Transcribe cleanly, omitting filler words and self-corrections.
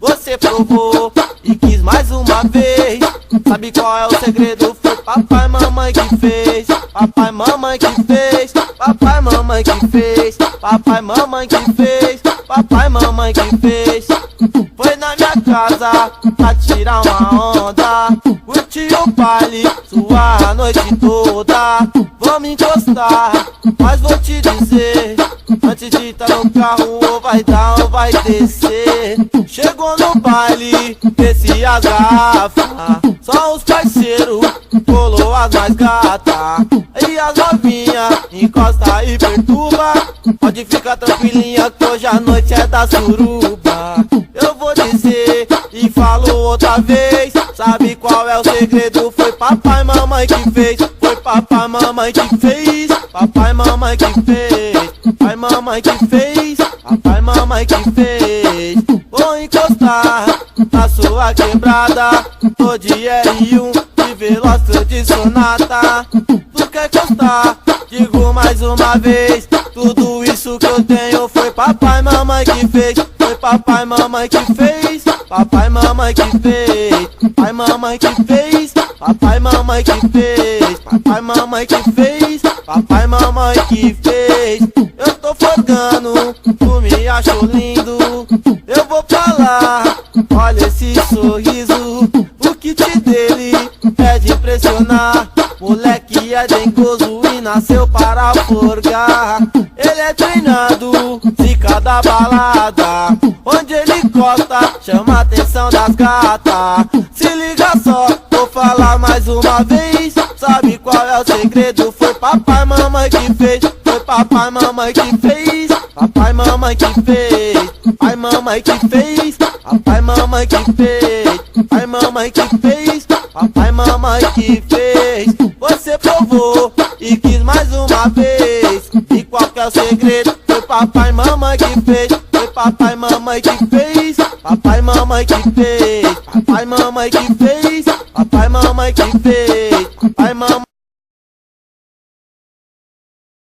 Você provou e quis mais uma vez. Sabe qual é o segredo? Foi papai, mamãe que fez. Papai, mamãe que fez. Papai, mamãe que fez. Papai, mamãe que fez. Papai, mamãe que fez. Foi na minha casa pra tirar uma onda. Curti o baile, suar a noite toda. Vamos encostar, mas vou te dizer, antes de estar no carro, ou vai dar ou vai descer. Chegou no baile, desci as garrafas. Só os parceiros, colou as mais gatas. E as novinhas, encosta e perturba. Pode ficar tranquilinha que hoje a noite é da suruba. Eu vou dizer e falo outra vez. Sabe qual é o segredo? Foi papai, mamãe que fez. Foi papai, mamãe que fez. Papai, mamãe que fez. Papai, mamãe que fez. Papai, mamãe que fez. Vou encostar na sua quebrada. Tô de R1, de Veloster, de Sonata. Tu quer encostar? Digo mais uma vez. Tudo isso que eu tenho foi papai, mamãe que fez. Foi papai, mamãe que fez. Papai, mamãe que fez. Papai, mamãe que fez. Papai, mamãe que fez. Papai, mamãe que fez. Papai, mamãe que fez. Eu tô forgando, tu me achou lindo. Eu vou falar, olha esse sorriso. O kit dele é de impressionar. Moleque é dengoso e nasceu para forgar. Ele é treinado, zica da balada. Onde ele costa, chama a atenção das gatas. Se liga só, vou falar mais uma vez. Sabe qual é o segredo? Foi papai, mamãe que fez. Foi papai, mamãe que fez. Papai, mamãe que fez. Papai, mamãe que fez. Papai, mamãe que fez. Papai, mamãe que fez. Papai, mamãe que fez. Você provou e quis mais uma vez. E qual que é o segredo? Foi papai, mamãe que fez. Foi papai, mamãe que fez. Papai, mamãe que fez. Papai, mamãe que fez. Papai, mamãe que fez. Papai, mamãe